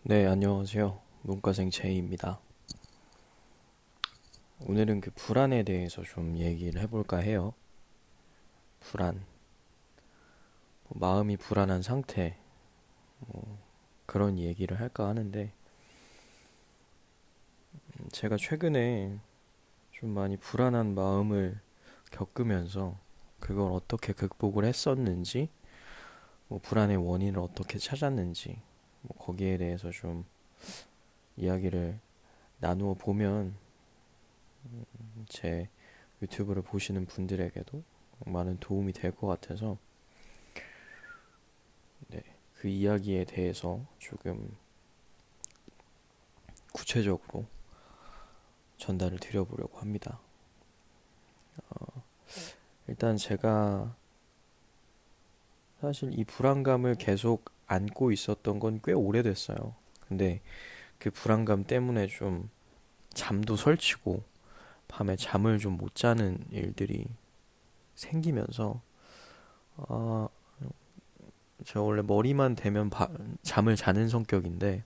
네, 안녕하세요. 문과생 제이입니다. 오늘은 그 불안에 대해서 좀 얘기를 해볼까 해요. 불안, 마음이 불안한 상태, 그런 얘기를 할까 하는데, 제가 최근에 좀 많이 불안한 마음을 겪으면서 그걸 어떻게 극복을 했었는지, 불안의 원인을 어떻게 찾았는지, 거기에 대해서 좀 이야기를 나누어 보면 제 유튜브를 보시는 분들에게도 많은 도움이 될 것 같아서 네, 그 이야기에 대해서 조금 구체적으로 전달을 드려보려고 합니다. 일단 제가 사실 이 불안감을 계속 안고 있었던 건 꽤 오래됐어요. 근데 그 불안감 때문에 좀 잠도 설치고 밤에 잠을 좀 못 자는 일들이 생기면서 아, 제가 원래 머리만 대면 잠을 자는 성격인데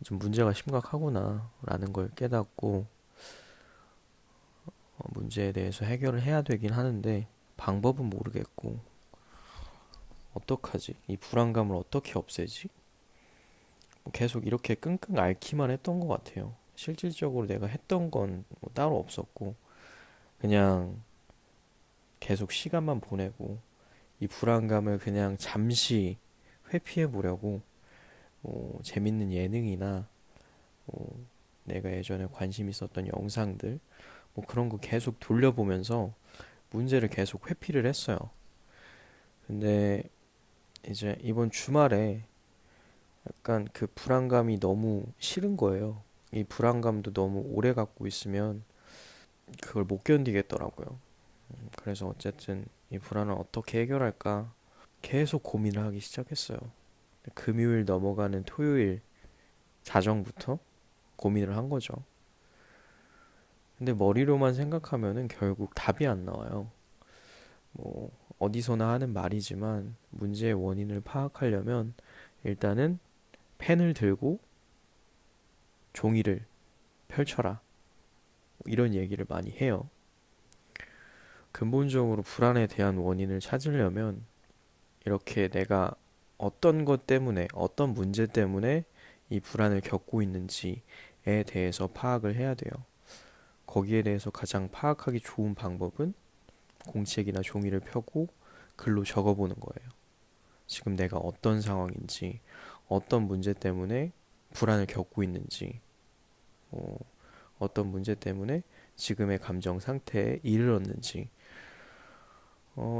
좀 문제가 심각하구나라는 걸 깨닫고 문제에 대해서 해결을 해야 되긴 하는데 방법은 모르겠고 어떡하지? 이 불안감을 어떻게 없애지? 계속 이렇게 끙끙 앓기만 했던 것 같아요. 실질적으로 내가 했던 건뭐 따로 없었고 그냥 계속 시간만 보내고 이 불안감을 그냥 잠시 회피해 보려고 재밌는 예능이나 뭐 내가 예전에 관심 있었던 영상들 그런 거 계속 돌려보면서 문제를 계속 회피를 했어요. 근데 이제 이번 주말에 약간 그 불안감이 너무 싫은 거예요. 이 불안감도 너무 오래 갖고 있으면 그걸 못 견디겠더라고요. 그래서 어쨌든 이 불안을 어떻게 해결할까 계속 고민을 하기 시작했어요. 금요일 넘어가는 토요일 자정부터 고민을 한 거죠. 근데 머리로만 생각하면은 결국 답이 안 나와요. 뭐 어디서나 하는 말이지만 문제의 원인을 파악하려면 일단은 펜을 들고 종이를 펼쳐라. 이런 얘기를 많이 해요. 근본적으로 불안에 대한 원인을 찾으려면 이렇게 내가 어떤 것 때문에, 어떤 문제 때문에 이 불안을 겪고 있는지에 대해서 파악을 해야 돼요. 거기에 대해서 가장 파악하기 좋은 방법은 공책이나 종이를 펴고 글로 적어보는 거예요. 지금 내가 어떤 상황인지, 어떤 문제 때문에 불안을 겪고 있는지, 어, 어떤 문제 때문에 지금의 감정 상태에 이르렀는지.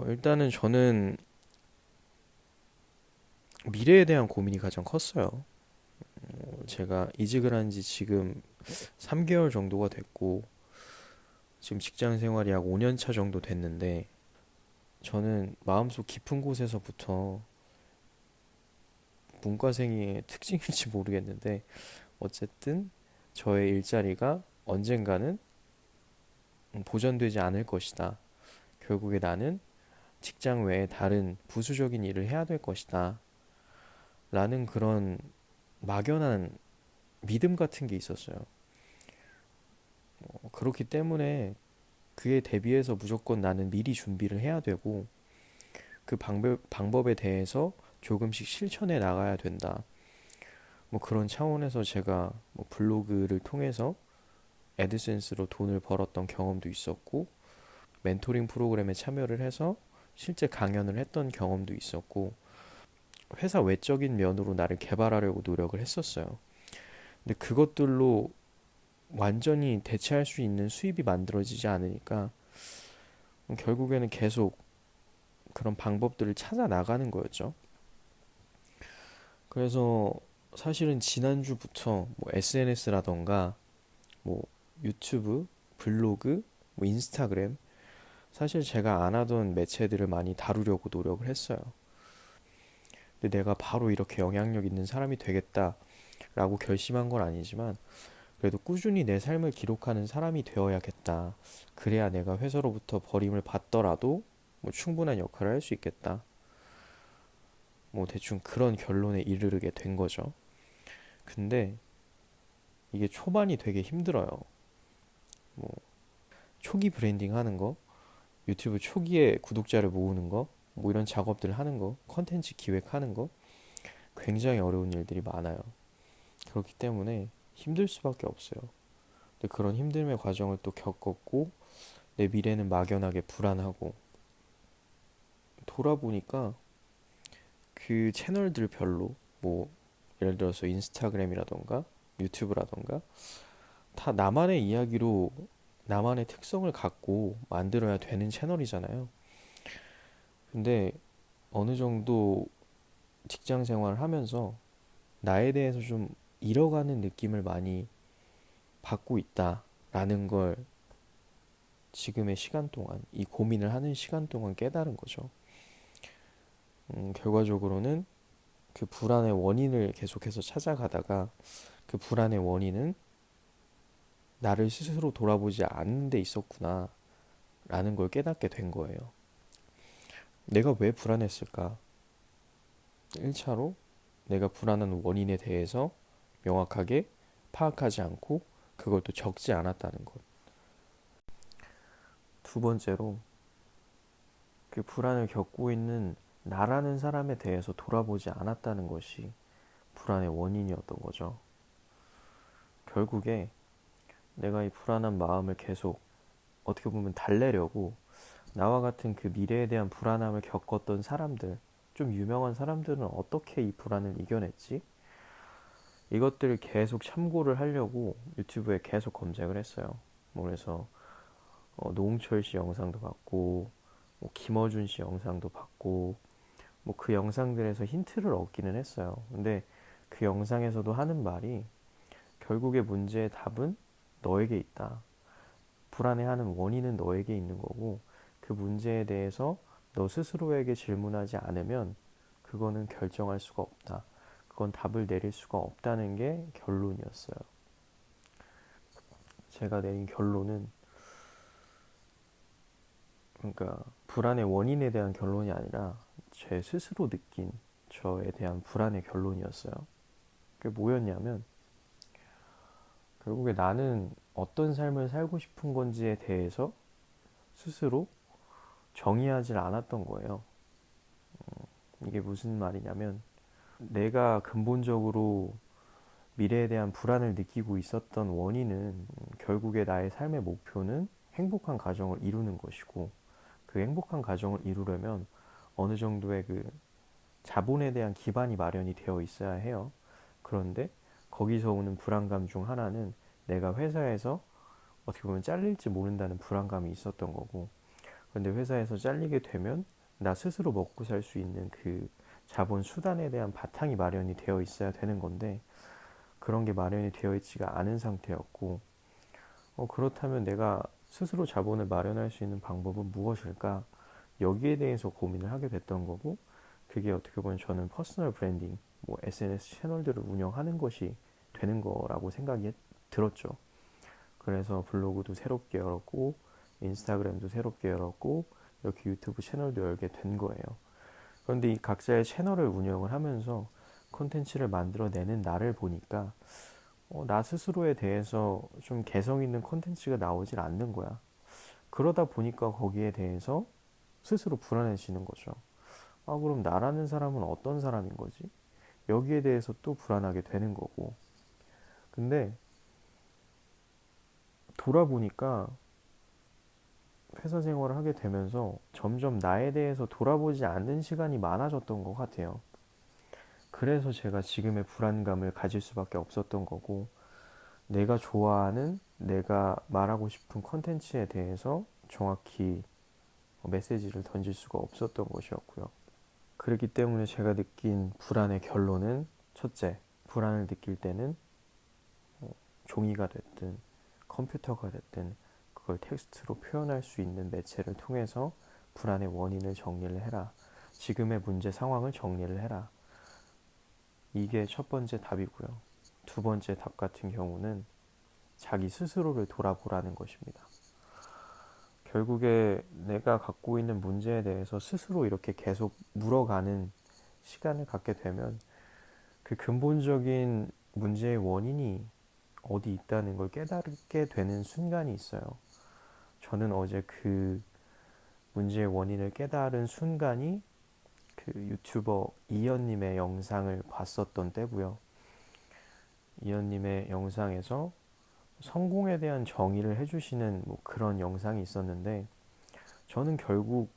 일단은 저는 미래에 대한 고민이 가장 컸어요. 제가 이직을 한 지 지금 3개월 정도가 됐고, 지금 직장 생활이 약 5년 차 정도 됐는데, 저는 마음속 깊은 곳에서부터 문과생의 특징일지 모르겠는데, 어쨌든 저의 일자리가 언젠가는 보전되지 않을 것이다. 결국에 나는 직장 외에 다른 부수적인 일을 해야 될 것이다. 라는 그런 막연한 믿음 같은 게 있었어요. 그렇기 때문에 그에 대비해서 무조건 나는 미리 준비를 해야 되고 그 방법에 대해서 조금씩 실천해 나가야 된다. 뭐 그런 차원에서 제가 뭐 블로그를 통해서 애드센스로 돈을 벌었던 경험도 있었고 멘토링 프로그램에 참여를 해서 실제 강연을 했던 경험도 있었고 회사 외적인 면으로 나를 개발하려고 노력을 했었어요. 근데 그것들로 완전히 대체할 수 있는 수입이 만들어지지 않으니까 결국에는 계속 그런 방법들을 찾아 나가는 거였죠. 그래서 사실은 지난주부터 뭐 SNS라던가 뭐 유튜브, 블로그, 뭐 인스타그램 사실 제가 안 하던 매체들을 많이 다루려고 노력을 했어요. 근데 내가 바로 이렇게 영향력 있는 사람이 되겠다라고 결심한 건 아니지만 그래도 꾸준히 내 삶을 기록하는 사람이 되어야겠다. 그래야 내가 회사로부터 버림을 받더라도 뭐 충분한 역할을 할 수 있겠다. 뭐 대충 그런 결론에 이르게 된 거죠. 근데 이게 초반이 되게 힘들어요. 뭐 초기 브랜딩 하는 거, 유튜브 초기에 구독자를 모으는 거, 뭐 이런 작업들 하는 거, 컨텐츠 기획하는 거 굉장히 어려운 일들이 많아요. 그렇기 때문에 힘들 수밖에 없어요. 근데 그런 힘듦의 과정을 또 겪었고 내 미래는 막연하게 불안하고 돌아보니까 그 채널들별로 뭐 예를 들어서 인스타그램이라던가 유튜브라던가 다 나만의 이야기로 나만의 특성을 갖고 만들어야 되는 채널이잖아요. 근데 어느 정도 직장 생활을 하면서 나에 대해서 좀 잃어가는 느낌을 많이 받고 있다라는 걸 지금의 시간 동안, 이 고민을 하는 시간 동안 깨달은 거죠. 결과적으로는 그 불안의 원인을 계속해서 찾아가다가 그 불안의 원인은 나를 스스로 돌아보지 않는 데 있었구나 라는 걸 깨닫게 된 거예요. 내가 왜 불안했을까? 1차로 내가 불안한 원인에 대해서 명확하게 파악하지 않고 그걸 또 적지 않았다는 것. 두 번째로 그 불안을 겪고 있는 나라는 사람에 대해서 돌아보지 않았다는 것이 불안의 원인이었던 거죠. 결국에 내가 이 불안한 마음을 계속 어떻게 보면 달래려고 나와 같은 그 미래에 대한 불안함을 겪었던 사람들, 좀 유명한 사람들은 어떻게 이 불안을 이겨냈지? 이것들을 계속 참고를 하려고 유튜브에 계속 검색을 했어요. 뭐 그래서 노홍철 씨 영상도 봤고, 뭐 김어준 씨 영상도 봤고, 뭐 그 영상들에서 힌트를 얻기는 했어요. 근데 그 영상에서도 하는 말이 결국에 문제의 답은 너에게 있다. 불안해하는 원인은 너에게 있는 거고 그 문제에 대해서 너 스스로에게 질문하지 않으면 그거는 결정할 수가 없다. 그건 답을 내릴 수가 없다는 게 결론이었어요. 제가 내린 결론은 그러니까 불안의 원인에 대한 결론이 아니라 제 스스로 느낀 저에 대한 불안의 결론이었어요. 그게 뭐였냐면 결국에 나는 어떤 삶을 살고 싶은 건지에 대해서 스스로 정의하지 않았던 거예요. 이게 무슨 말이냐면 내가 근본적으로 미래에 대한 불안을 느끼고 있었던 원인은 결국에 나의 삶의 목표는 행복한 가정을 이루는 것이고 그 행복한 가정을 이루려면 어느 정도의 그 자본에 대한 기반이 마련이 되어 있어야 해요. 그런데 거기서 오는 불안감 중 하나는 내가 회사에서 어떻게 보면 잘릴지 모른다는 불안감이 있었던 거고 그런데 회사에서 잘리게 되면 나 스스로 먹고 살 수 있는 그 자본 수단에 대한 바탕이 마련이 되어 있어야 되는 건데 그런 게 마련이 되어 있지가 않은 상태였고 그렇다면 내가 스스로 자본을 마련할 수 있는 방법은 무엇일까? 여기에 대해서 고민을 하게 됐던 거고 그게 어떻게 보면 저는 퍼스널 브랜딩, 뭐 SNS 채널들을 운영하는 것이 되는 거라고 생각이 들었죠. 그래서 블로그도 새롭게 열었고 인스타그램도 새롭게 열었고 이렇게 유튜브 채널도 열게 된 거예요. 그런데 이 각자의 채널을 운영을 하면서 콘텐츠를 만들어내는 나를 보니까 나 스스로에 대해서 좀 개성 있는 콘텐츠가 나오질 않는 거야. 그러다 보니까 거기에 대해서 스스로 불안해지는 거죠. 아, 그럼 나라는 사람은 어떤 사람인 거지? 여기에 대해서 또 불안하게 되는 거고. 근데 돌아보니까 회사 생활을 하게 되면서 점점 나에 대해서 돌아보지 않는 시간이 많아졌던 것 같아요. 그래서 제가 지금의 불안감을 가질 수밖에 없었던 거고, 내가 좋아하는, 내가 말하고 싶은 컨텐츠에 대해서 정확히 메시지를 던질 수가 없었던 것이었고요. 그렇기 때문에 제가 느낀 불안의 결론은 첫째, 불안을 느낄 때는 종이가 됐든 컴퓨터가 됐든 그걸 텍스트로 표현할 수 있는 매체를 통해서 불안의 원인을 정리를 해라. 지금의 문제 상황을 정리를 해라. 이게 첫 번째 답이고요. 두 번째 답 같은 경우는 자기 스스로를 돌아보라는 것입니다. 결국에 내가 갖고 있는 문제에 대해서 스스로 이렇게 계속 물어가는 시간을 갖게 되면 그 근본적인 문제의 원인이 어디 있다는 걸 깨닫게 되는 순간이 있어요. 저는 어제 그 문제의 원인을 깨달은 순간이 그 유튜버 이현님의 영상을 봤었던 때고요. 이현님의 영상에서 성공에 대한 정의를 해주시는 뭐 그런 영상이 있었는데, 저는 결국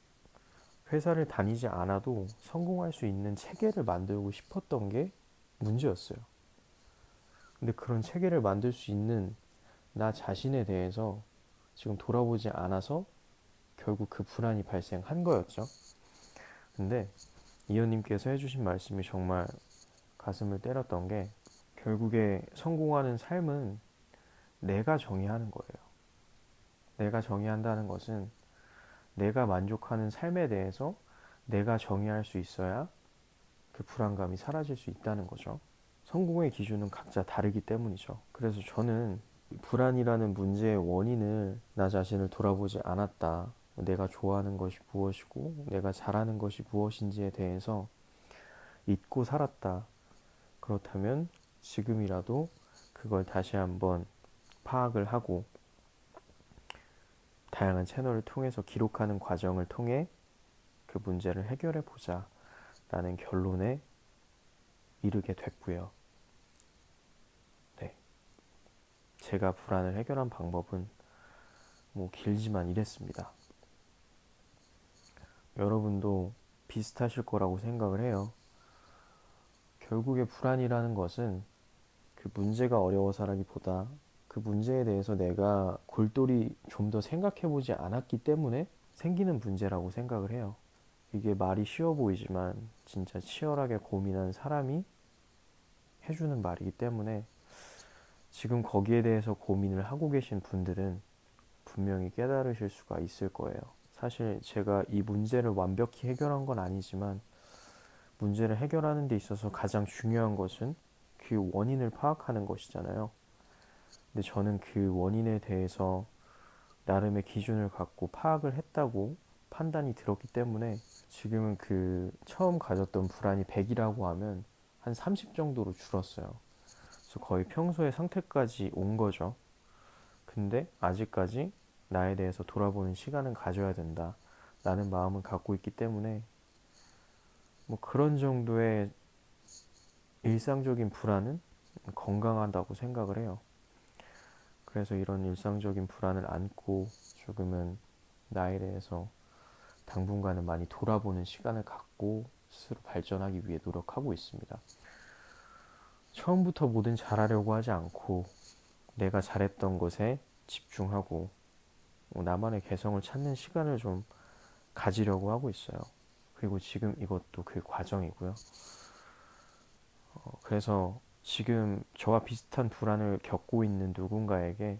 회사를 다니지 않아도 성공할 수 있는 체계를 만들고 싶었던 게 문제였어요. 근데 그런 체계를 만들 수 있는 나 자신에 대해서 지금 돌아보지 않아서 결국 그 불안이 발생한 거였죠. 근데 이현님께서 해주신 말씀이 정말 가슴을 때렸던 게, 결국에 성공하는 삶은 내가 정의하는 거예요. 내가 정의한다는 것은 내가 만족하는 삶에 대해서 내가 정의할 수 있어야 그 불안감이 사라질 수 있다는 거죠. 성공의 기준은 각자 다르기 때문이죠. 그래서 저는 불안이라는 문제의 원인을 나 자신을 돌아보지 않았다. 내가 좋아하는 것이 무엇이고 내가 잘하는 것이 무엇인지에 대해서 잊고 살았다. 그렇다면 지금이라도 그걸 다시 한번 파악을 하고 다양한 채널을 통해서 기록하는 과정을 통해 그 문제를 해결해 보자 라는 결론에 이르게 됐고요. 네. 제가 불안을 해결한 방법은 뭐 길지만 이랬습니다. 여러분도 비슷하실 거라고 생각을 해요. 결국에 불안이라는 것은 그 문제가 어려워서라기보다 그 문제에 대해서 내가 골똘히 좀 더 생각해 보지 않았기 때문에 생기는 문제라고 생각을 해요. 이게 말이 쉬워 보이지만 진짜 치열하게 고민한 사람이 해주는 말이기 때문에 지금 거기에 대해서 고민을 하고 계신 분들은 분명히 깨달으실 수가 있을 거예요. 사실 제가 이 문제를 완벽히 해결한 건 아니지만 문제를 해결하는 데 있어서 가장 중요한 것은 그 원인을 파악하는 것이잖아요. 근데 저는 그 원인에 대해서 나름의 기준을 갖고 파악을 했다고 판단이 들었기 때문에 지금은 그 처음 가졌던 불안이 100이라고 하면 한 30 정도로 줄었어요. 그래서 거의 평소의 상태까지 온 거죠. 근데 아직까지 나에 대해서 돌아보는 시간은 가져야 된다 라는 마음은 갖고 있기 때문에 뭐 그런 정도의 일상적인 불안은 건강하다고 생각을 해요. 그래서 이런 일상적인 불안을 안고 조금은 나에 대해서 당분간은 많이 돌아보는 시간을 갖고 스스로 발전하기 위해 노력하고 있습니다. 처음부터 뭐든 잘하려고 하지 않고 내가 잘했던 것에 집중하고 나만의 개성을 찾는 시간을 좀 가지려고 하고 있어요. 그리고 지금 이것도 그 과정이고요. 그래서 지금 저와 비슷한 불안을 겪고 있는 누군가에게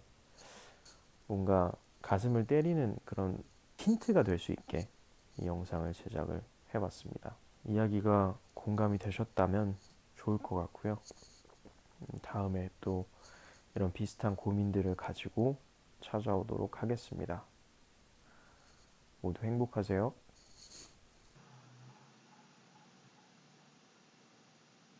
뭔가 가슴을 때리는 그런 힌트가 될 수 있게 이 영상을 제작을 해봤습니다. 이야기가 공감이 되셨다면 좋을 것 같고요. 다음에 또 이런 비슷한 고민들을 가지고 찾아오도록 하겠습니다. 모두 행복하세요.